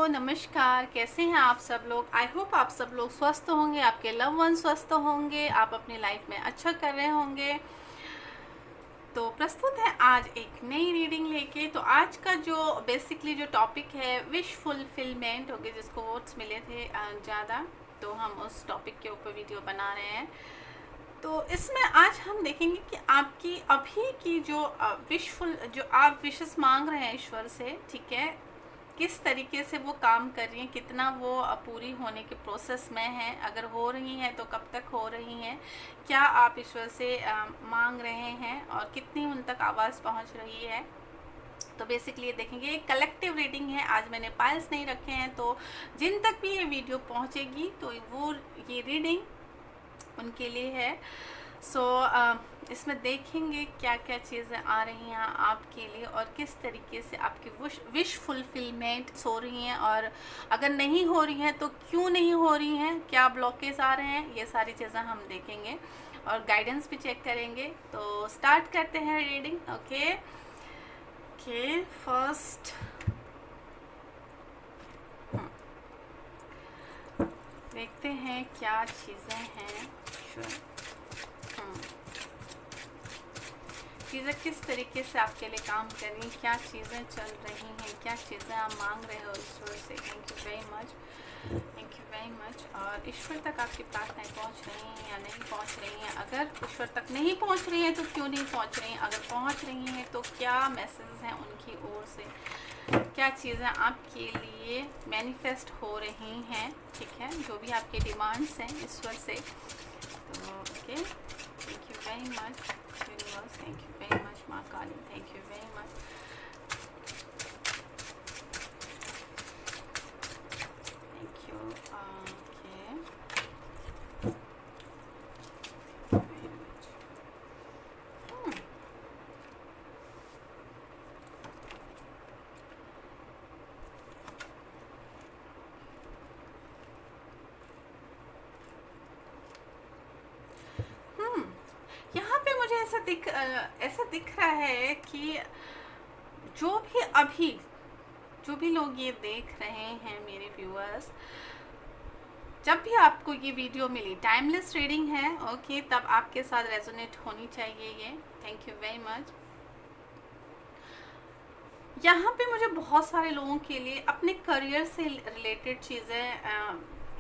नमस्कार। कैसे हैं आप सब लोग? आई होप आप सब लोग स्वस्थ होंगे, आपके लव वन स्वस्थ होंगे, आप अपनी लाइफ में अच्छा कर रहे होंगे। तो प्रस्तुत है आज एक नई रीडिंग लेके। तो आज का जो बेसिकली जो टॉपिक है विश फुलफिलमेंट हो गया, जिसको वोट्स मिले थे ज़्यादा, तो हम उस टॉपिक के ऊपर वीडियो बना रहे हैं। तो इसमें आज हम देखेंगे कि आपकी अभी की जो जो आप विशेस मांग रहे हैं ईश्वर से, ठीक है, किस तरीके से वो काम कर रही हैं, कितना वो पूरी होने के प्रोसेस में है, अगर हो रही हैं तो कब तक हो रही हैं, क्या आप ईश्वर से मांग रहे हैं और कितनी उन तक आवाज़ पहुंच रही है। तो बेसिकली ये देखेंगे, एक कलेक्टिव रीडिंग है। आज मैंने पाइल्स नहीं रखे हैं, तो जिन तक भी ये वीडियो पहुंचेगी तो वो ये रीडिंग उनके लिए है। सो इसमें देखेंगे क्या क्या चीज़ें आ रही हैं आपके लिए और किस तरीके से आपकी विश फुलफिलमेंट हो रही हैं, और अगर नहीं हो रही हैं तो क्यों नहीं हो रही हैं, क्या ब्लॉकेज आ रहे हैं, ये सारी चीज़ें हम देखेंगे और गाइडेंस भी चेक करेंगे। तो स्टार्ट करते हैं रीडिंग। ओके फर्स्ट देखते हैं क्या चीज़ें हैं। चीज़ें किस तरीके से आपके लिए काम कर रही हैं, क्या चीज़ें चल रही हैं, क्या चीज़ें आप मांग रहे हो ईश्वर से। Thank you very much, thank you very much. और ईश्वर तक आपकी प्रार्थनाएं पहुंच रही हैं या नहीं पहुंच रही हैं? अगर ईश्वर तक नहीं पहुंच रही हैं तो क्यों नहीं पहुंच रही हैं? अगर पहुंच रही हैं तो क्या मैसेज हैं उनकी ओर से, क्या चीज़ें आपके लिए मैनिफेस्ट हो रही हैं, ठीक है, जो भी आपके डिमांड्स हैं ईश्वर से। तो okay, thank you very much universe, thank you very much माँ Kali, thank you very much, thank you. Okay very much. यहाँ पे मुझे ऐसा दिख रहा है कि जो भी अभी जो भी लोग ये देख रहे हैं मेरे व्यूअर्स, जब भी आपको ये वीडियो मिली, टाइमलेस रीडिंग है, ओके, तब आपके साथ रेजोनेट होनी चाहिए ये। Thank you very much. यहाँ पे मुझे बहुत सारे लोगों के लिए अपने करियर से रिलेटेड चीज़ें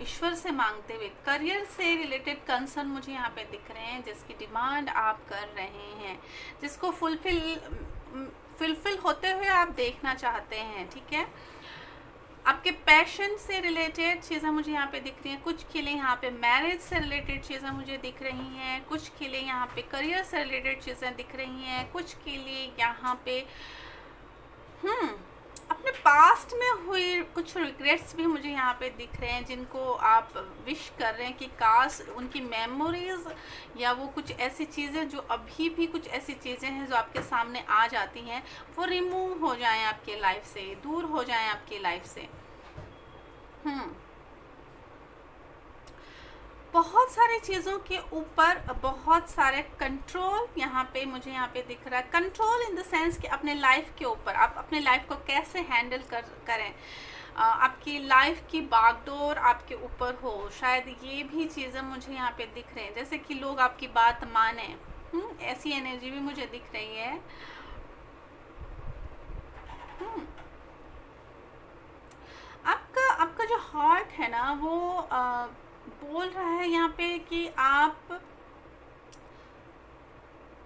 ईश्वर से मांगते हुए, करियर से रिलेटेड कंसर्न मुझे यहाँ पे दिख रहे हैं, जिसकी डिमांड आप कर रहे हैं, जिसको फुलफिल होते हुए आप देखना चाहते हैं, ठीक है। आपके पैशन से रिलेटेड चीज़ें मुझे यहाँ पे दिख रही हैं। कुछ के लिए यहाँ पे मैरिज से रिलेटेड चीज़ें मुझे दिख रही हैं, कुछ के लिए यहाँ पे करियर से रिलेटेड चीज़ें दिख रही हैं, कुछ के लिए यहाँ पे अपने पास्ट में हुई कुछ रिग्रेट्स भी मुझे यहाँ पे दिख रहे हैं, जिनको आप विश कर रहे हैं कि काश उनकी मेमोरीज या वो कुछ ऐसी चीज़ें जो अभी भी कुछ ऐसी चीज़ें हैं जो आपके सामने आ जाती हैं, वो रिमूव हो जाएं आपके लाइफ से, दूर हो जाएं आपकी लाइफ से। बहुत सारी चीज़ों के ऊपर बहुत सारे कंट्रोल यहाँ पे मुझे यहाँ पे दिख रहा है। कंट्रोल इन द सेंस कि अपने लाइफ के ऊपर आप अपने लाइफ को कैसे हैंडल करें, आपकी लाइफ की बागडोर आपके ऊपर हो, शायद ये भी चीज़ें मुझे यहाँ पे दिख रहे हैं, जैसे कि लोग आपकी बात माने। ऐसी एनर्जी भी मुझे दिख रही है। आपका जो हार्ट है ना, वो बोल रहा है यहाँ पे कि आप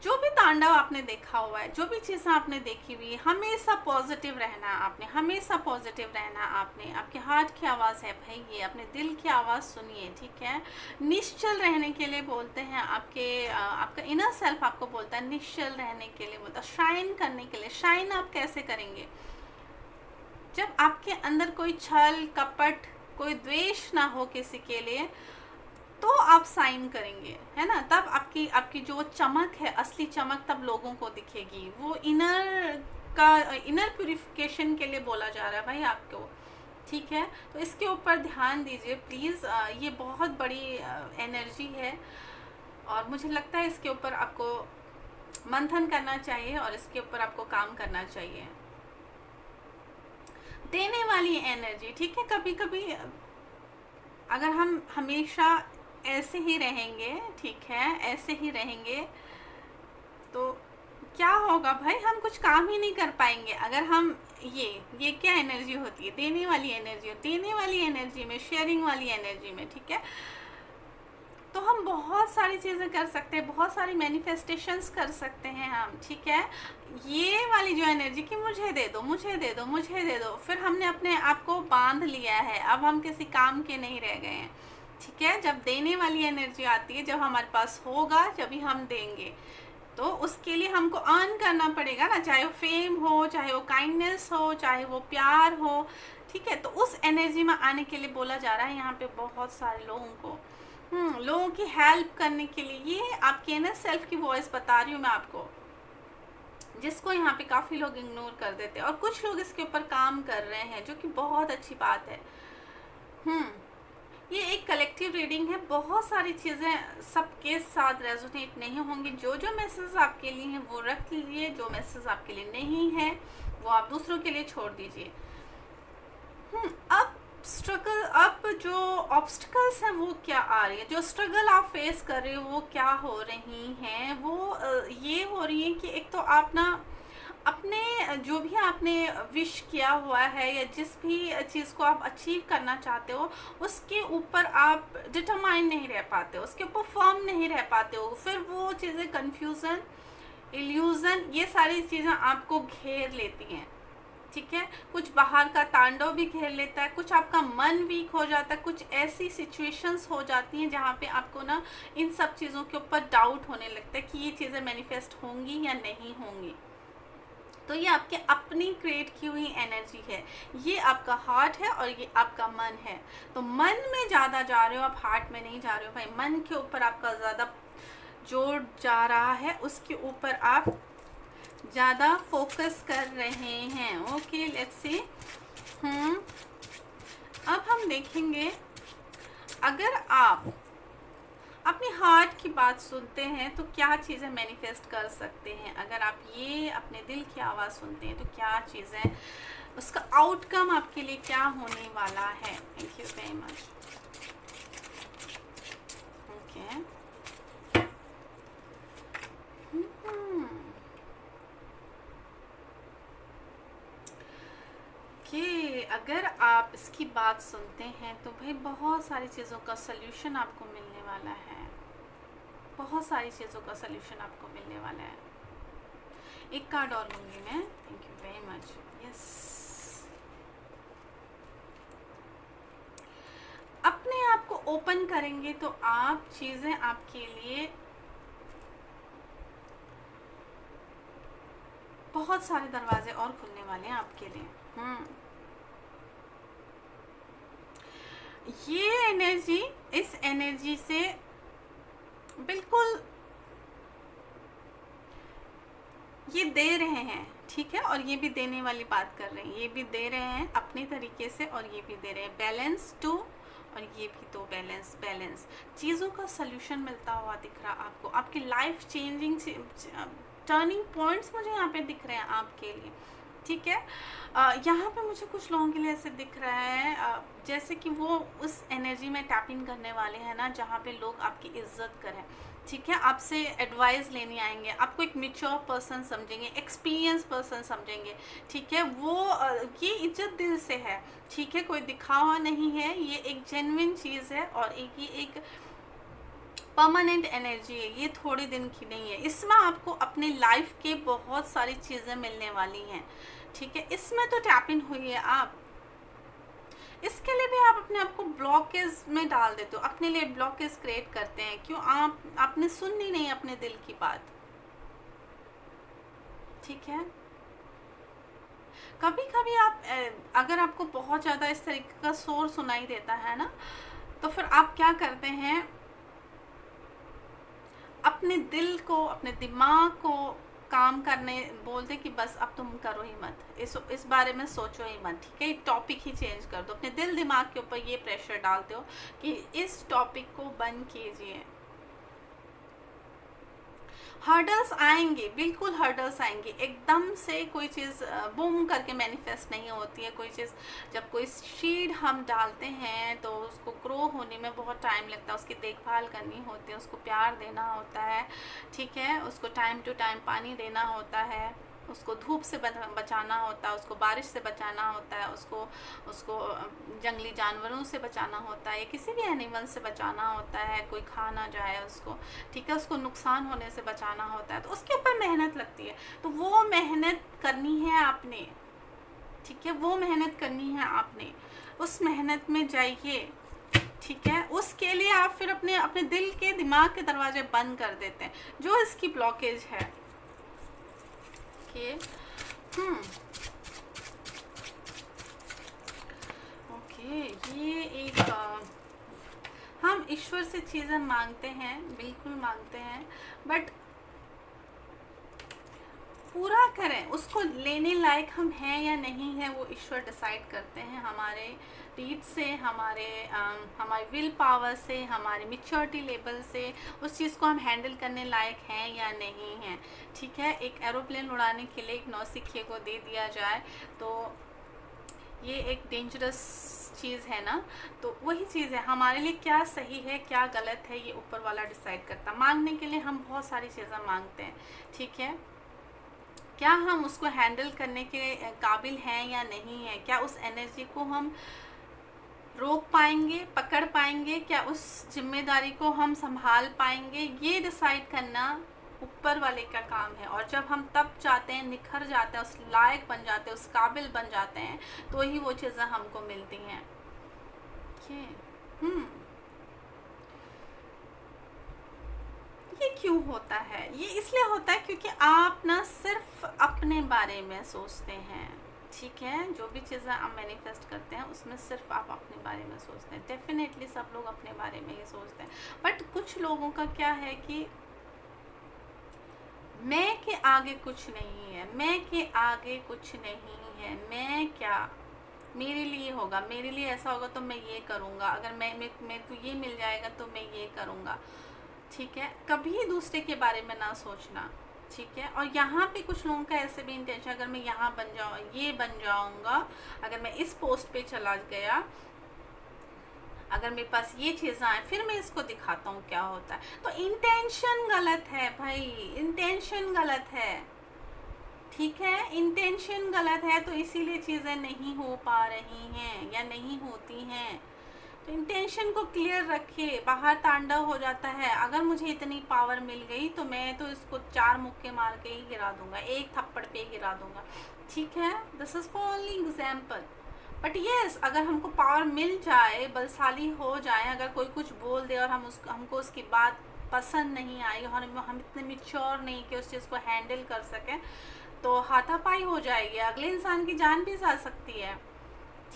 जो भी तांडव आपने देखा हुआ है, जो भी चीज़ें आपने देखी हुई है, हमेशा पॉजिटिव रहना आपने, हमेशा पॉजिटिव रहना आपने। आपके हार्ट की आवाज़ है भाई, ये अपने दिल की आवाज़ सुनिए, ठीक है। निश्चल रहने के लिए बोलते हैं, आपका इनर सेल्फ आपको बोलता है निश्चल रहने के लिए, बोलता है शाइन करने के लिए। शाइन आप कैसे करेंगे? जब आपके अंदर कोई छल कपट, कोई द्वेष ना हो किसी के लिए, तो आप साइन करेंगे, है ना। तब आपकी जो चमक है, असली चमक तब लोगों को दिखेगी। वो इनर प्यूरिफिकेशन के लिए बोला जा रहा है भाई आपको, ठीक है। तो इसके ऊपर ध्यान दीजिए प्लीज़। ये बहुत बड़ी एनर्जी है और मुझे लगता है इसके ऊपर आपको मंथन करना चाहिए और इसके ऊपर आपको काम करना चाहिए। देने वाली एनर्जी, ठीक है। कभी कभी अगर हम हमेशा ऐसे ही रहेंगे, ठीक है, ऐसे ही रहेंगे, तो क्या होगा भाई, हम कुछ काम ही नहीं कर पाएंगे। अगर हम ये क्या एनर्जी होती है, देने वाली एनर्जी, देने वाली एनर्जी में, शेयरिंग वाली एनर्जी में, ठीक है, तो हम बहुत सारी चीज़ें कर सकते हैं, बहुत सारी मैनिफेस्टेशंस कर सकते हैं हम, ठीक है। ये वाली जो एनर्जी कि मुझे दे दो, मुझे दे दो, मुझे दे दो, फिर हमने अपने आप को बांध लिया है, अब हम किसी काम के नहीं रह गए हैं, ठीक है। जब देने वाली एनर्जी आती है, जब हमारे पास होगा, जब ही हम देंगे, तो उसके लिए हमको अर्न करना पड़ेगा ना, चाहे वो फेम हो, चाहे वो काइंडनेस हो, चाहे वो प्यार हो, ठीक है। तो उस एनर्जी में आने के लिए बोला जा रहा है यहाँ पे बहुत सारे लोगों को, लोगों की हेल्प करने के लिए। ये आपके इनर सेल्फ की वॉइस बता रही हूँ मैं आपको, जिसको यहाँ पे काफ़ी लोग इग्नोर कर देते हैं, और कुछ लोग इसके ऊपर काम कर रहे हैं, जो कि बहुत अच्छी बात है। ये एक कलेक्टिव रीडिंग है, बहुत सारी चीज़ें सबके साथ रेजोनेट नहीं होंगी। जो जो मैसेज आपके लिए हैं वो रख लीजिए, जो मैसेज आपके लिए नहीं है वो आप दूसरों के लिए छोड़ दीजिए। अब स्ट्रगल, अब जो ऑब्स्टिकल्स हैं वो क्या आ रही है, जो स्ट्रगल आप फेस कर रहे हो वो क्या हो रही हैं, वो ये हो रही है कि एक तो आप ना अपने जो भी आपने विश किया हुआ है, या जिस भी चीज़ को आप अचीव करना चाहते हो, उसके ऊपर आप डिटरमाइन नहीं रह पाते हो, उसके ऊपर फर्म नहीं रह पाते हो। फिर वो चीज़ें कंफ्यूजन, इल्यूजन, ये सारी चीज़ें आपको घेर लेती हैं, ठीक है। कुछ बाहर का तांडव भी घेर लेता है, कुछ आपका मन वीक हो जाता है, कुछ ऐसी सिचुएशंस हो जाती हैं जहाँ पे आपको ना इन सब चीज़ों के ऊपर डाउट होने लगता है कि ये चीज़ें मैनिफेस्ट होंगी या नहीं होंगी। तो ये आपके अपनी क्रिएट की हुई एनर्जी है, ये आपका हार्ट है और ये आपका मन है। तो मन में ज़्यादा जा रहे हो आप, हार्ट में नहीं जा रहे हो भाई। मन के ऊपर आपका ज़्यादा जोर जा रहा है, उसके ऊपर आप ज़्यादा फोकस कर रहे हैं। Okay, let's see. अब हम देखेंगे, अगर आप अपने हार्ट की बात सुनते हैं तो क्या चीज़ें मैनिफेस्ट कर सकते हैं। अगर आप ये अपने दिल की आवाज़ सुनते हैं तो क्या चीज़ें, उसका आउटकम आपके लिए क्या होने वाला है। Thank you very much. Okay, कि अगर आप इसकी बात सुनते हैं तो भाई बहुत सारी चीज़ों का सल्यूशन आपको मिलने वाला है, बहुत सारी चीज़ों का सल्यूशन आपको मिलने वाला है। एक कार्ड और लूँगी मैं। Thank you very much. Yes, अपने आप को ओपन करेंगे तो आप चीज़ें आपके लिए बहुत सारे दरवाजे और खुलने वाले हैं आपके लिए। ये एनर्जी, इस एनर्जी से बिल्कुल ये दे रहे हैं, ठीक है, और ये भी देने वाली बात कर रहे हैं। ये भी दे रहे हैं अपने तरीके से और ये भी दे रहे हैं, बैलेंस टू, और ये भी तो बैलेंस, बैलेंस चीज़ों का सल्यूशन मिलता हुआ दिख रहा आपको। आपकी लाइफ चेंजिंग टर्निंग पॉइंट्स मुझे यहाँ पे दिख रहे हैं आपके लिए, ठीक है। यहाँ पे मुझे कुछ लोगों के लिए ऐसे दिख रहा है जैसे कि वो उस एनर्जी में टैप इन करने वाले हैं ना, जहाँ पे लोग आपकी इज्जत करें, ठीक है, आपसे एडवाइस लेने आएंगे, आपको एक मैच्योर पर्सन समझेंगे, एक्सपीरियंस पर्सन समझेंगे, ठीक है। वो ये इज्जत दिल से है, ठीक है, कोई दिखावा नहीं है, ये एक जेन्युइन चीज़ है, और ये एक परमानेंट एनर्जी है, ये थोड़े दिन की नहीं है। इसमें आपको अपने लाइफ के बहुत सारी चीज़ें मिलने वाली हैं, ठीक है। इसमें तो टैप इन हुई है आप। इसके लिए भी आप अपने आप को ब्लॉकेज में डाल देते हो, अपने लिए ब्लॉकेज क्रिएट करते हैं। क्यों? आपने सुननी नहीं अपने दिल की बात, ठीक है। कभी कभी आप अगर आपको बहुत ज़्यादा इस तरीके का शोर सुनाई देता है ना, तो फिर आप क्या करते हैं, अपने दिल को, अपने दिमाग को काम करने बोलते कि बस अब तुम करो ही मत, इस बारे में सोचो ही मत, ठीक है, टॉपिक ही चेंज कर दो। अपने दिल दिमाग के ऊपर ये प्रेशर डालते हो कि इस टॉपिक को बंद कीजिए। हर्डल्स आएंगे, बिल्कुल हर्डल्स आएंगे। एकदम से कोई चीज़ बूम करके मैनिफेस्ट नहीं होती है। कोई चीज़, जब कोई सीड हम डालते हैं तो उसको ग्रो होने में बहुत टाइम लगता है, उसकी देखभाल करनी होती है, उसको प्यार देना होता है, ठीक है, उसको टाइम टू टाइम पानी देना होता है, उसको धूप से बचाना होता है, उसको बारिश से बचाना होता है, उसको उसको जंगली जानवरों से बचाना होता है, किसी भी एनिमल से बचाना होता है, कोई खा ना जाए उसको, ठीक है, उसको नुकसान होने से बचाना होता है। तो उसके ऊपर मेहनत लगती है, तो वो मेहनत करनी है आपने, ठीक है, वो मेहनत करनी है आपने, उस मेहनत में जाइए, ठीक है। उसके लिए आप फिर अपने अपने दिल के, दिमाग के दरवाजे बंद कर देते हैं, जो इसकी ब्लॉकेज है। ओके, ओके, ये एक हम ईश्वर से चीज़ें मांगते हैं, बिल्कुल मांगते हैं, बट पूरा करें, उसको लेने लायक हम हैं या नहीं है, वो ईश्वर डिसाइड करते हैं हमारे डीड से, हमारे विल पावर से, हमारे मैच्योरिटी लेवल से, उस चीज़ को हम हैंडल करने लायक हैं या नहीं हैं, ठीक है। एक एरोप्लेन उड़ाने के लिए एक नौसिखिए को दे दिया जाए तो ये एक डेंजरस चीज़ है ना। तो वही चीज़ है, हमारे लिए क्या सही है क्या गलत है, ये ऊपर वाला डिसाइड करता। मांगने के लिए हम बहुत सारी चीज़ें मांगते हैं, ठीक है, क्या हम उसको हैंडल करने के काबिल हैं या नहीं है, क्या उस एनर्जी को हम रोक पाएंगे, पकड़ पाएंगे, क्या उस जिम्मेदारी को हम संभाल पाएंगे, ये डिसाइड करना ऊपर वाले का काम है। और जब हम तब चाहते हैं, निखर जाते हैं, उस लायक बन जाते हैं, उस काबिल बन जाते हैं, तो ही वो चीज़ें हमको मिलती हैं। ये क्यों होता है? ये इसलिए होता है क्योंकि आप ना सिर्फ अपने बारे में सोचते हैं, ठीक है। जो भी चीज़ें आप मैनिफेस्ट करते हैं उसमें सिर्फ आप अपने बारे में सोचते हैं। डेफिनेटली सब लोग अपने बारे में ही सोचते हैं, बट कुछ लोगों का क्या है कि मैं के आगे कुछ नहीं है, मैं के आगे कुछ नहीं है, मैं क्या, मेरे लिए होगा, मेरे लिए ऐसा होगा तो मैं ये करूँगा, अगर मेरे को ये मिल जाएगा तो मैं ये करूँगा, ठीक है। कभी दूसरे के बारे में ना सोचना, ठीक है। और यहाँ पे कुछ लोगों का ऐसे भी इंटेंशन, अगर मैं यहाँ बन जाऊँ, ये बन जाऊँगा, अगर मैं इस पोस्ट पे चला गया, अगर मेरे पास ये चीज़ें आए, फिर मैं इसको दिखाता हूँ क्या होता है। तो इंटेंशन गलत है भाई, इंटेंशन गलत है, ठीक है, इंटेंशन गलत है, तो इसीलिए चीज़ें नहीं हो पा रही हैं या नहीं होती हैं। तो इंटेंशन को क्लियर रखिए, बाहर तांडव हो जाता है। अगर मुझे इतनी पावर मिल गई तो मैं तो इसको 4 मुक्के मार के ही गिरा दूंगा, एक थप्पड़ पे ही गिरा दूंगा, ठीक है। This is for only example. But yes, अगर हमको पावर मिल जाए, बलशाली हो जाए, अगर कोई कुछ बोल दे और हमको उसकी बात पसंद नहीं आई और हम इतने मैच्योर नहीं कि उस चीज़ को हैंडल कर सकें, तो हाथापाई हो जाएगी, अगले इंसान की जान भी जा सकती है,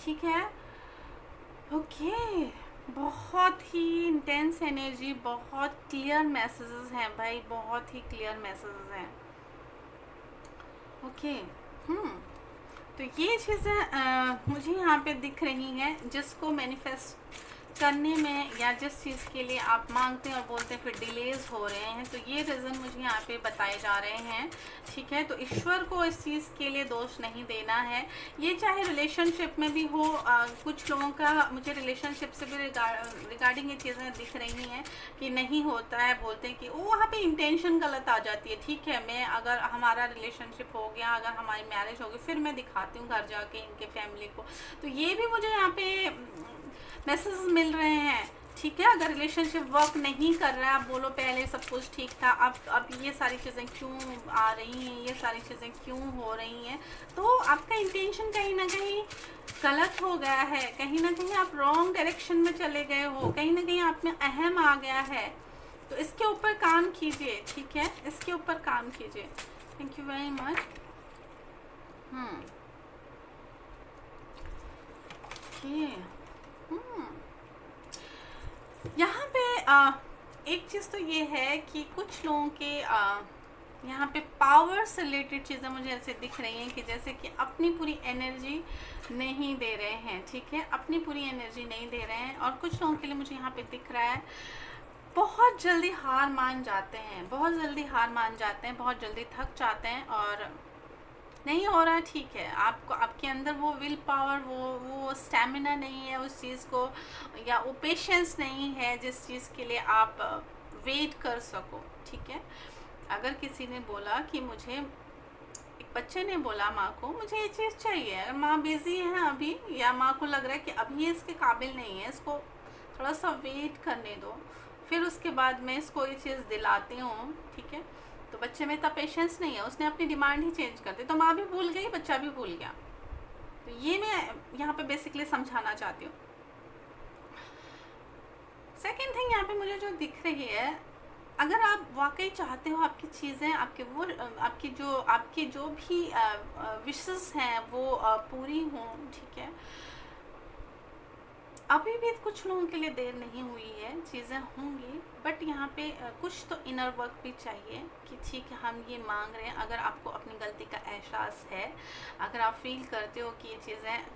ठीक है। ओके, बहुत ही इंटेंस एनर्जी, बहुत क्लियर मैसेजेस हैं भाई, बहुत ही क्लियर मैसेजेस हैं। ओके, तो ये चीज़ें मुझे यहाँ पे दिख रही हैं, जिसको मैनिफेस्ट करने में या जिस चीज़ के लिए आप मांगते हैं और बोलते हैं फिर डिलेज हो रहे हैं, तो ये रीज़न मुझे यहाँ पे बताए जा रहे हैं, ठीक है। तो ईश्वर को इस चीज़ के लिए दोष नहीं देना है। ये चाहे रिलेशनशिप में भी हो, कुछ लोगों का मुझे रिलेशनशिप से भी रिगार्डिंग ये चीज़ें दिख रही हैं कि नहीं होता है, बोलते हैं कि वो वहाँ पे इंटेंशन गलत आ जाती है, ठीक है। मैं अगर हमारा रिलेशनशिप हो गया, अगर हमारी मैरिज होगी, फिर मैं दिखाती हूँ घर जाके इनके फैमिली को, तो ये भी मुझे यहाँ पे मैसेज मिल रहे हैं, ठीक है। अगर रिलेशनशिप वर्क नहीं कर रहा है, आप बोलो पहले सब कुछ ठीक था, अब ये सारी चीज़ें क्यों आ रही हैं, ये सारी चीज़ें क्यों हो रही हैं, तो आपका इंटेंशन कहीं ना कहीं गलत हो गया है, कहीं ना कहीं आप रॉन्ग डायरेक्शन में चले गए हो, कहीं ना कहीं आप में अहम आ गया है। तो इसके ऊपर काम कीजिए, ठीक है, इसके ऊपर काम कीजिए। Thank you very much. यहाँ पे एक चीज़ तो ये है कि कुछ लोगों के यहाँ पे पावर से रिलेटेड चीज़ें मुझे ऐसे दिख रही हैं कि जैसे कि अपनी पूरी एनर्जी नहीं दे रहे हैं, ठीक है, अपनी पूरी एनर्जी नहीं दे रहे हैं। और कुछ लोगों के लिए मुझे यहाँ पे दिख रहा है बहुत जल्दी हार मान जाते हैं, बहुत जल्दी हार मान जाते हैं, बहुत जल्दी थक जाते हैं और नहीं हो रहा, ठीक है, आपको आपके अंदर वो विल पावर, वो स्टैमिना नहीं है उस चीज़ को, या वो पेशेंस नहीं है जिस चीज़ के लिए आप वेट कर सको, ठीक है। अगर किसी ने बोला कि मुझे, एक बच्चे ने बोला माँ को मुझे ये चीज़ चाहिए, अगर माँ बिज़ी है अभी, या माँ को लग रहा है कि अभी ये इसके काबिल नहीं है, इसको थोड़ा सा वेट करने दो, फिर उसके बाद मैं इसको ये चीज़ दिलाती हूँ, ठीक है, तो बच्चे में इतना पेशेंस नहीं है, उसने अपनी डिमांड ही चेंज कर दी, तो माँ भी भूल गई, बच्चा भी भूल गया। तो ये मैं यहाँ पे बेसिकली समझाना चाहती हूँ। सेकेंड थिंग यहाँ पे मुझे जो दिख रही है, अगर आप वाकई चाहते हो आपकी चीज़ें, आपकी जो भी विशेस हैं वो पूरी हों, ठीक है, अभी भी कुछ लोगों के लिए देर नहीं हुई है, चीज़ें होंगी, बट यहाँ पे कुछ तो इनर वर्क भी चाहिए कि ठीक है हम ये मांग रहे हैं। अगर आपको अपनी गलती का एहसास है, अगर आप फील करते हो कि ये चीज़ें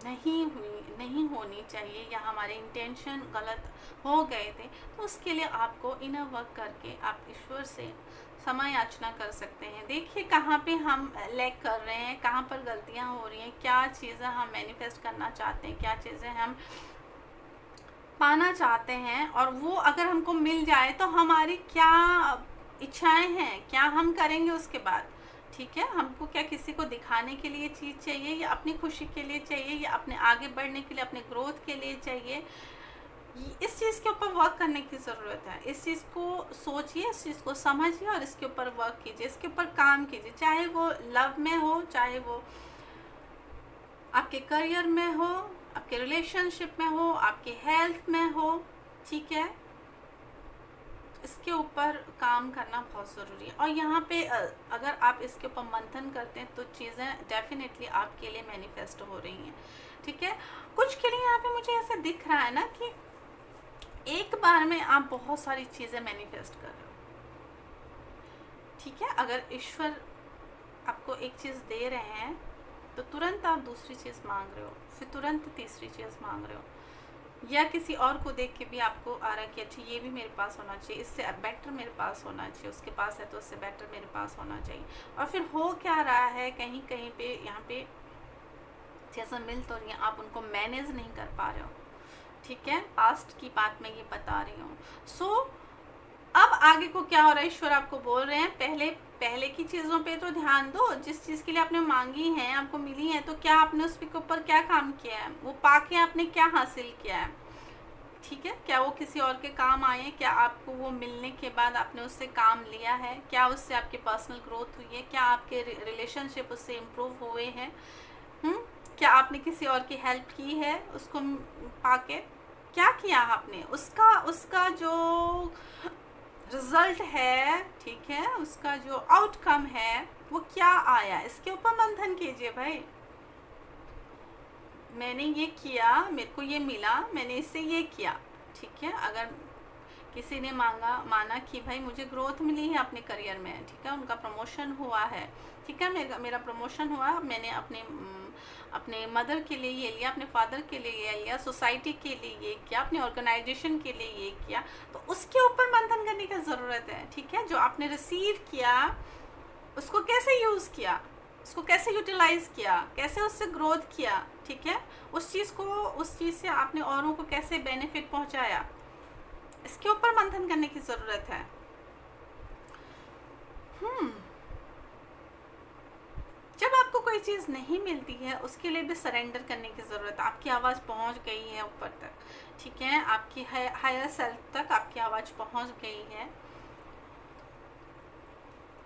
नहीं होनी चाहिए, या हमारे इंटेंशन गलत हो गए थे, तो उसके लिए आपको इनर वर्क करके आप ईश्वर से समय याचना कर सकते हैं। देखिए कहाँ पे हम लैग कर रहे हैं, कहाँ पर गलतियाँ हो रही हैं, क्या चीज़ें हम मैनिफेस्ट करना चाहते हैं, क्या चीज़ें हम पाना चाहते हैं, और वो अगर हमको मिल जाए तो हमारी क्या इच्छाएं हैं, क्या हम करेंगे उसके बाद, ठीक है। हमको क्या किसी को दिखाने के लिए चीज़ चाहिए, या अपनी खुशी के लिए चाहिए, या अपने आगे बढ़ने के लिए, अपने ग्रोथ के लिए चाहिए, इस चीज़ के ऊपर वर्क करने की ज़रूरत है। इस चीज़ को सोचिए, इस चीज़ को समझिए और इसके ऊपर वर्क कीजिए, इसके ऊपर काम कीजिए, चाहे वो लव में हो, चाहे वो आपके करियर में हो, आपके रिलेशनशिप में हो, आपके हेल्थ में हो, ठीक है। इसके ऊपर काम करना बहुत ज़रूरी है, और यहाँ पे अगर आप इसके ऊपर मंथन करते हैं तो चीज़ें डेफिनेटली आपके लिए मैनिफेस्ट हो रही हैं, ठीक है। कुछ के लिए यहाँ पे मुझे ऐसा दिख रहा है ना कि एक बार में आप बहुत सारी चीज़ें मैनिफेस्ट कर रहे हो, ठीक है। अगर ईश्वर आपको एक चीज़ दे रहे हैं तो तुरंत आप दूसरी चीज़ मांग रहे हो, फिर तुरंत तीसरी चीज़ मांग रहे हो, या किसी और को देख के भी आपको आ रहा है कि अच्छा ये भी मेरे पास होना चाहिए, इससे बेटर मेरे पास होना चाहिए, उसके पास है तो उससे बेटर मेरे पास होना चाहिए, और फिर हो क्या रहा है, कहीं कहीं पे यहाँ पे जैसा मिल तो रही है, आप उनको मैनेज नहीं कर पा रहे हो, ठीक है। पास्ट की बात मैं ये बता रही हूँ। सो अब आगे को क्या हो रहा है, ईश्वर आपको बोल रहे हैं पहले की चीज़ों पे तो ध्यान दो, जिस चीज़ के लिए आपने मांगी है, आपको मिली है, तो क्या आपने उस के ऊपर क्या काम किया है, वो पाके आपने क्या हासिल किया है, ठीक है। क्या वो किसी और के काम आए हैं, क्या आपको वो मिलने के बाद आपने उससे काम लिया है, क्या उससे आपकी पर्सनल ग्रोथ हुई है, क्या आपके रिलेशनशिप उससे इम्प्रूव हुए हैं, क्या आपने किसी और की हेल्प की है उसको पाके, क्या किया आपने, उसका जो रिजल्ट है, ठीक है, उसका जो आउटकम है वो क्या आया, इसके ऊपर मंथन कीजिए भाई। मैंने ये किया, मेरे को ये मिला, मैंने इससे ये किया, ठीक है। अगर किसी ने माना कि भाई मुझे ग्रोथ मिली है अपने करियर में, ठीक है, उनका प्रमोशन हुआ है, ठीक है, मेरा प्रमोशन हुआ, मैंने अपने मदर के लिए ये लिया, अपने फादर के लिए ये लिया, सोसाइटी के लिए ये किया, अपनी ऑर्गेनाइजेशन के लिए ये किया, तो उसके ऊपर मंथन करने की ज़रूरत है, ठीक है। जो आपने रिसीव किया उसको कैसे यूज़ किया, उसको कैसे यूटिलाइज़ किया, कैसे उससे ग्रोथ किया, ठीक है, उस चीज़ से आपने औरों को कैसे बेनिफिट पहुंचाया, इसके ऊपर मंथन करने की ज़रूरत है। जब आपको कोई चीज़ नहीं मिलती है उसके लिए भी सरेंडर करने की ज़रूरत है। आपकी आवाज़ पहुंच गई है ऊपर तक, ठीक है, आपकी हायर सेल्फ तक आपकी आवाज़ पहुंच गई है,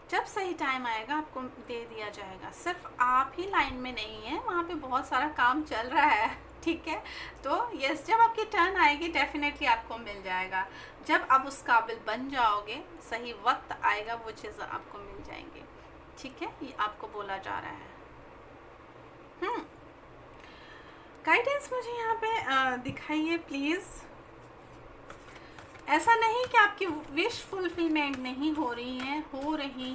जब सही टाइम आएगा आपको दे दिया जाएगा। सिर्फ आप ही लाइन में नहीं है, वहाँ पे बहुत सारा काम चल रहा है, ठीक है। तो यस, जब आपकी टर्न आएगी डेफिनेटली आपको मिल जाएगा। जब आप उस काबिल बन जाओगे, सही वक्त आएगा, वो चीज़ें आपको मिल जाएंगी, ठीक है। ये आपको बोला जा रहा है। गाइडेंस मुझे यहाँ पे दिखाइए प्लीज़। ऐसा नहीं कि आपकी विश फुलफिलमेंट नहीं हो रही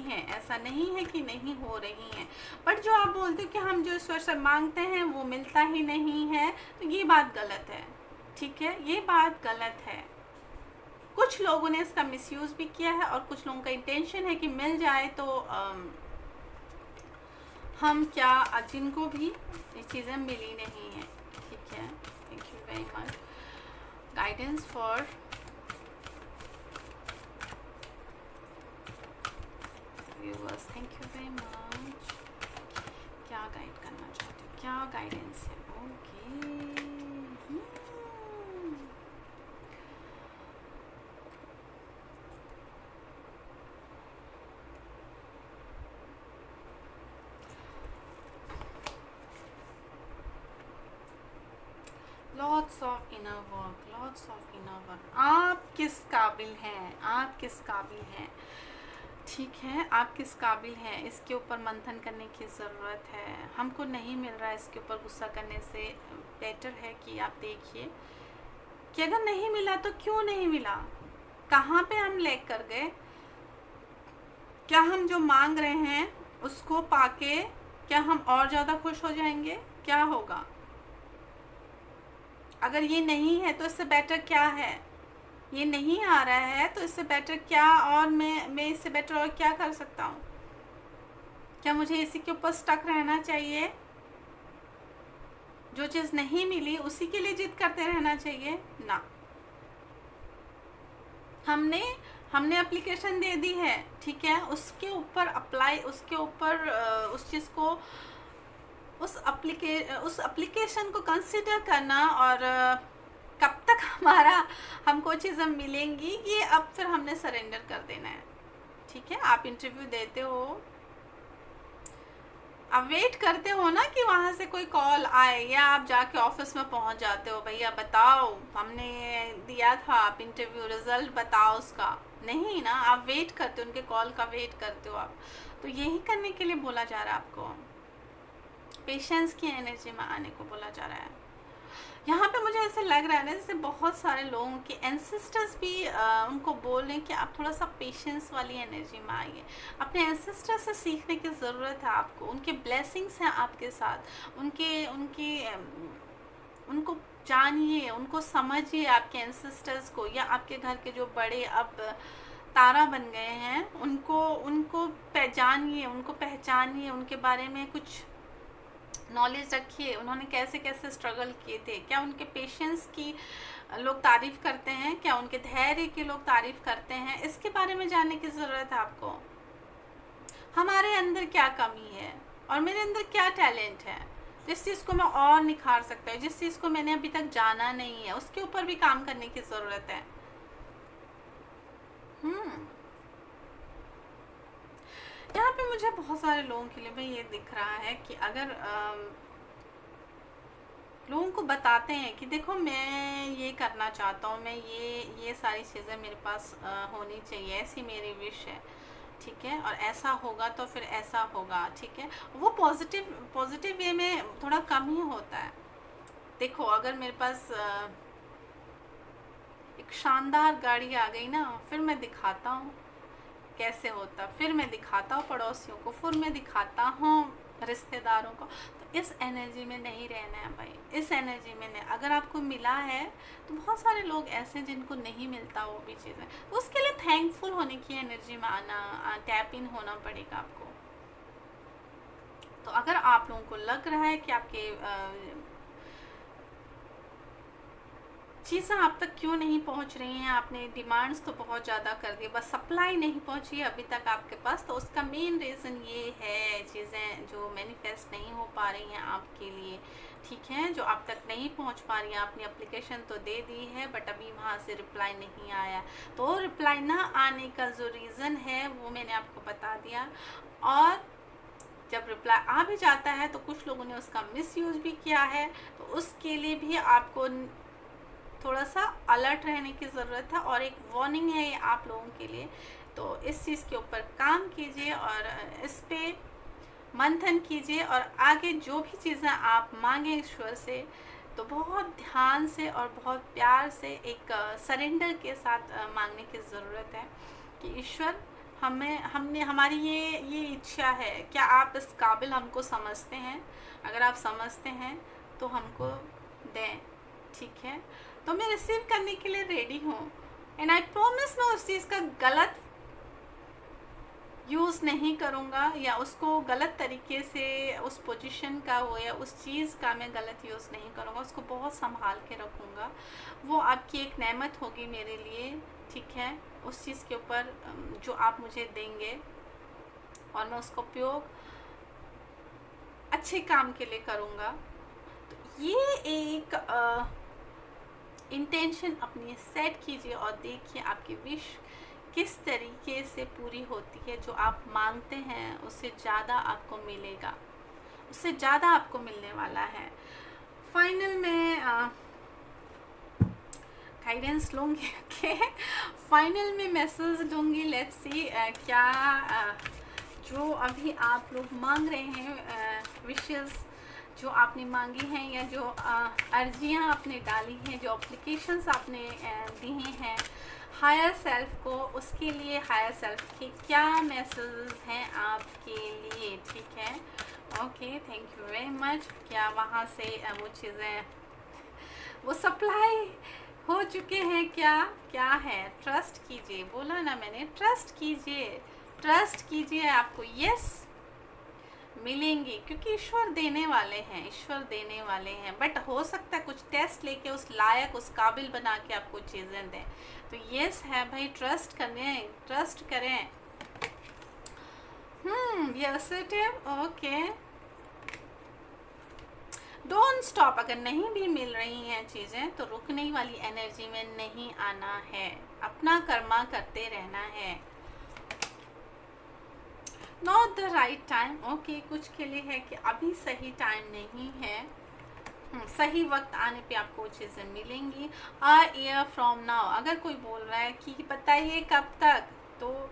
हैं, ऐसा नहीं है कि नहीं हो रही हैं, बट जो आप बोलते हो कि हम जो ईश्वर से मांगते हैं वो मिलता ही नहीं है, तो ये बात गलत है, ठीक है, ये बात गलत है। कुछ लोगों ने इसका मिसयूज़ भी किया है और कुछ लोगों का इंटेंशन है कि मिल जाए तो हम क्या, जिनको भी ये चीज़ें मिली नहीं है। ठीक है, thank you very much guidance for viewers, thank you very much. क्या गाइड करना चाहते हो, क्या गाइडेंस है? Okay, lots of inner work, lots of inner work. आप किस काबिल हैं, आप किस काबिल हैं, ठीक है, आप किस काबिल हैं, इसके ऊपर मंथन करने की ज़रूरत है। हमको नहीं मिल रहा है, इसके ऊपर गुस्सा करने से बेटर है कि आप देखिए कि अगर नहीं मिला तो क्यों नहीं मिला, कहाँ पे हम लैग कर गए, क्या हम जो मांग रहे हैं उसको पाके क्या हम और ज़्यादा खुश हो जाएंगे, क्या होगा? अगर ये नहीं है तो इससे बेटर क्या है? ये नहीं आ रहा है तो इससे बेटर क्या, और मैं इससे बेटर और क्या कर सकता हूँ? क्या मुझे इसी के ऊपर स्टक रहना चाहिए? जो चीज़ नहीं मिली उसी के लिए जिद करते रहना चाहिए ना। हमने एप्लीकेशन दे दी है, ठीक है, उसके ऊपर अप्लाई, उसके ऊपर उस चीज़ को, उस एप्लीकेशन को कंसिडर करना और कब तक हमको चीज़ें मिलेंगी, ये अब फिर हमने सरेंडर कर देना है। ठीक है, आप इंटरव्यू देते हो, अब वेट करते हो ना कि वहाँ से कोई कॉल आए, या आप जाके ऑफिस में पहुँच जाते हो, भैया बताओ हमने दिया था, आप इंटरव्यू रिजल्ट बताओ उसका। नहीं ना, आप वेट करते हो, उनके कॉल का वेट करते हो आप। तो यही करने के लिए बोला जा रहा है आपको, पेशेंस की एनर्जी में आने को बोला जा रहा है। यहाँ पे मुझे ऐसा लग रहा है ना जैसे बहुत सारे लोगों के एंसेस्टर्स भी उनको बोल रहे हैं कि आप थोड़ा सा पेशेंस वाली एनर्जी में आइए। अपने एंसेस्टर से सीखने की ज़रूरत है आपको, उनके ब्लेसिंग्स हैं आपके साथ, उनको जानिए, उनको समझिए, आपके एंसेस्टर्स को, या आपके घर के जो बड़े अब तारा बन गए हैं उनको जानिए, उनको पहचानिए, उनके बारे में कुछ नॉलेज रखिए, उन्होंने कैसे कैसे स्ट्रगल किए थे, क्या उनके पेशेंस की लोग तारीफ़ करते हैं, क्या उनके धैर्य की लोग तारीफ़ करते हैं, इसके बारे में जानने की ज़रूरत है आपको। हमारे अंदर क्या कमी है और मेरे अंदर क्या टैलेंट है, जिस चीज़ को मैं और निखार सकता हूँ, जिस चीज़ को मैंने अभी तक जाना नहीं है, उसके ऊपर भी काम करने की ज़रूरत है। यहाँ पे मुझे बहुत सारे लोगों के लिए भाई ये दिख रहा है कि अगर लोगों को बताते हैं कि देखो मैं ये करना चाहता हूँ, मैं ये सारी चीज़ें मेरे पास होनी चाहिए, ऐसी मेरी विश है, ठीक है, और ऐसा होगा तो फिर ऐसा होगा, ठीक है, वो पॉजिटिव वे में थोड़ा कम ही होता है। देखो अगर मेरे पास एक शानदार गाड़ी आ गई ना, फिर मैं दिखाता हूँ कैसे होता, फिर मैं दिखाता हूँ पड़ोसियों को, फिर मैं दिखाता हूँ रिश्तेदारों को। तो इस एनर्जी में नहीं रहना है भाई, इस एनर्जी में नहीं। अगर आपको मिला है तो बहुत सारे लोग ऐसे हैं जिनको नहीं मिलता वो भी चीज़ें, तो उसके लिए थैंकफुल होने की एनर्जी में आना, टैप इन होना पड़ेगा आपको। तो अगर आप लोगों को लग रहा है कि आपके चीज़ें आप तक क्यों नहीं पहुंच रही हैं, आपने डिमांड्स तो बहुत ज़्यादा कर दी, बस सप्लाई नहीं पहुंची अभी तक आपके पास, तो उसका मेन रीज़न ये है चीज़ें जो मैनिफेस्ट नहीं हो पा रही हैं आपके लिए, ठीक है, जो आप तक नहीं पहुंच पा रही हैं। आपने एप्लीकेशन तो दे दी है बट अभी वहाँ से रिप्लाई नहीं आया, तो रिप्लाई ना आने का जो रीज़न है वो मैंने आपको बता दिया। और जब रिप्लाई आ भी जाता है तो कुछ लोगों ने उसका मिसयूज़ भी किया है, तो उसके लिए भी आपको थोड़ा सा अलर्ट रहने की ज़रूरत है, और एक वार्निंग है ये आप लोगों के लिए। तो इस चीज़ के ऊपर काम कीजिए और इस पे मंथन कीजिए, और आगे जो भी चीज़ें आप मांगें ईश्वर से तो बहुत ध्यान से और बहुत प्यार से एक सरेंडर के साथ मांगने की ज़रूरत है कि ईश्वर हमने हमारी ये इच्छा है, क्या आप इस काबिल हमको समझते हैं? अगर आप समझते हैं तो हमको दें, ठीक है, तो मैं रिसीव करने के लिए रेडी हूँ। एंड आई प्रॉमिस मैं उस चीज़ का गलत यूज़ नहीं करूँगा या उसको गलत तरीके से उस पोजीशन का हो या उस चीज़ का मैं गलत यूज़ नहीं करूँगा, उसको बहुत संभाल के रखूँगा। वो आपकी एक नेमत होगी मेरे लिए, ठीक है, उस चीज़ के ऊपर जो आप मुझे देंगे, और मैं उसका उपयोग अच्छे काम के लिए करूँगा। तो ये एक इंटेंशन अपनी सेट कीजिए और देखिए आपकी विश किस तरीके से पूरी होती है। जो आप मांगते हैं उससे ज़्यादा आपको मिलेगा, उससे ज़्यादा आपको मिलने वाला है। फाइनल में गाइडेंस लूँगी के फाइनल में मैसेज दूँगी। लेट्स सी क्या जो अभी आप लोग मांग रहे हैं, विशेस जो आपने मांगी हैं या जो अर्जियां आपने डाली हैं, जो एप्लीकेशंस आपने दी हैं हायर सेल्फ को, उसके लिए हायर सेल्फ के क्या मैसेजेस हैं आपके लिए, ठीक है। Okay, thank you very much. क्या वहाँ से वो चीज़ें वो सप्लाई हो चुके हैं? क्या है? ट्रस्ट कीजिए, बोला ना मैंने, ट्रस्ट कीजिए, ट्रस्ट कीजिए, आपको यस मिलेंगे, क्योंकि ईश्वर देने वाले हैं, ईश्वर देने वाले हैं। बट हो सकता है कुछ टेस्ट लेके उस लायक, उस काबिल बना के आपको चीज़ें दें। तो यस है भाई, ट्रस्ट करें, ट्रस्ट करें। ये असर्टिव, ओके। Don't stop. अगर नहीं भी मिल रही हैं चीज़ें तो रुकने वाली एनर्जी में नहीं आना है, अपना कर्मा करते रहना है। Not the right time, okay, कुछ के लिए है कि अभी सही टाइम नहीं है, सही वक्त आने पे आपको वो चीज़ें मिलेंगी। अ ईयर फ्रॉम नाउ, अगर कोई बोल रहा है कि बताइए कब तक, तो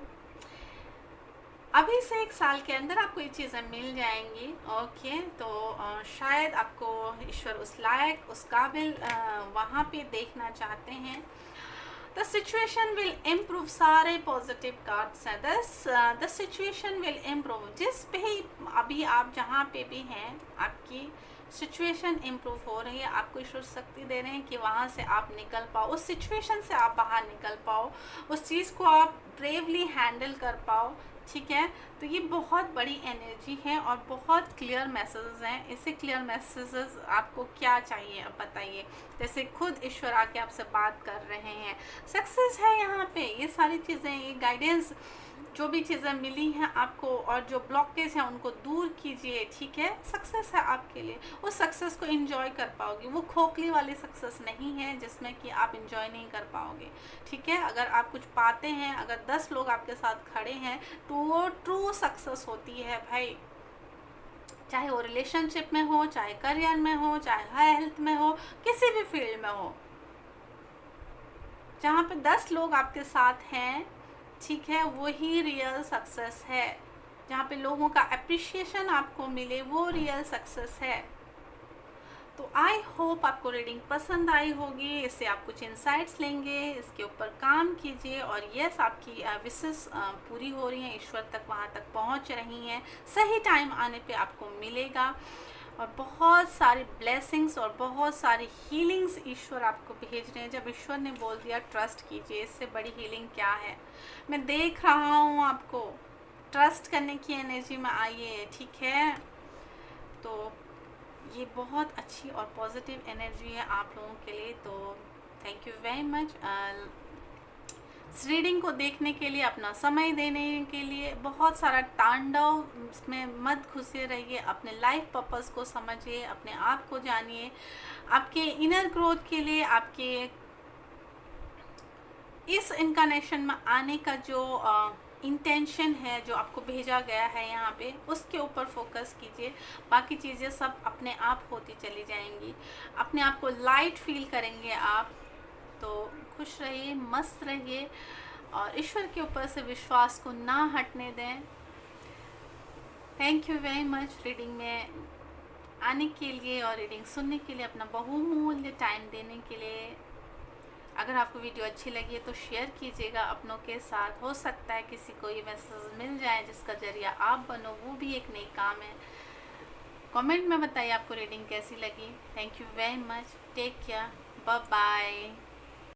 अभी से 1 साल के अंदर आपको ये चीज़ें मिल जाएंगी। ओके, तो शायद आपको ईश्वर उस लायक, उस काबिल वहाँ पे देखना चाहते हैं। द सिचुएशन विल इम्प्रूव, सारे पॉजिटिव कार्ड्स हैं। द सिचुएशन विल इम्प्रूव, जिस पे ही अभी आप जहाँ पे भी हैं आपकी सिचुएशन इम्प्रूव हो रही है। आपको ईश्वर शक्ति दे रहे हैं कि वहाँ से आप निकल पाओ, उस सिचुएशन से आप बाहर निकल पाओ, उस चीज़ को आप ब्रेवली हैंडल कर पाओ, ठीक है। तो ये बहुत बड़ी एनर्जी है और बहुत क्लियर मैसेजेस हैं। ऐसे क्लियर मैसेजेस आपको क्या चाहिए अब बताइए। जैसे खुद ईश्वर आके आपसे बात कर रहे हैं, सक्सेस है यहाँ पे, ये सारी चीज़ें, ये गाइडेंस, जो भी चीज़ें मिली हैं आपको और जो ब्लॉकेज हैं उनको दूर कीजिए, ठीक है। सक्सेस है आपके लिए, उस सक्सेस को एंजॉय कर पाओगे। वो खोखली वाली सक्सेस नहीं है जिसमें कि आप एंजॉय नहीं कर पाओगे, ठीक है। अगर आप कुछ पाते हैं, अगर 10 लोग आपके साथ खड़े हैं तो वो ट्रू सक्सेस होती है भाई। चाहे वो रिलेशनशिप में हो, चाहे करियर में हो, चाहे हेल्थ में हो, किसी भी फील्ड में हो, जहाँ पे 10 लोग आपके साथ हैं, ठीक है, वही रियल सक्सेस है। जहाँ पे लोगों का अप्रिशिएशन आपको मिले, वो रियल सक्सेस है। तो आई होप आपको रीडिंग पसंद आई होगी, इससे आप कुछ इंसाइट्स लेंगे, इसके ऊपर काम कीजिए और यस, आपकी विशेस पूरी हो रही हैं, ईश्वर तक वहाँ तक पहुँच रही हैं। सही टाइम आने पे आपको मिलेगा और बहुत सारी ब्लेसिंग्स और बहुत सारी हीलिंग्स ईश्वर आपको भेज रहे हैं। जब ईश्वर ने बोल दिया ट्रस्ट कीजिए, इससे बड़ी हीलिंग क्या है। मैं देख रहा हूँ आपको, ट्रस्ट करने की एनर्जी में आइए, ठीक है। तो ये बहुत अच्छी और पॉजिटिव एनर्जी है आप लोगों के लिए। तो थैंक यू वेरी मच इस रीडिंग को देखने के लिए, अपना समय देने के लिए। बहुत सारा तांडव में मत घुसे रहिए, अपने लाइफ पर्पस को समझिए, अपने आप को जानिए। आपके इनर ग्रोथ के लिए, आपके इस इनकारनेशन में आने का जो इंटेंशन है, जो आपको भेजा गया है यहाँ पे, उसके ऊपर फोकस कीजिए। बाकी चीज़ें सब अपने आप होती चली जाएंगी, अपने आप को लाइट फील करेंगे आप। तो खुश रहिए, मस्त रहिए और ईश्वर के ऊपर से विश्वास को ना हटने दें। Thank you very much reading में आने के लिए और रीडिंग सुनने के लिए, अपना बहुमूल्य टाइम देने के लिए। अगर आपको वीडियो अच्छी लगी है तो शेयर कीजिएगा अपनों के साथ। हो सकता है किसी को ये मैसेज मिल जाए जिसका जरिया आप बनो, वो भी एक नई काम है। कमेंट में बताइए आपको रीडिंग कैसी लगी। Thank you very much, take care, bye bye.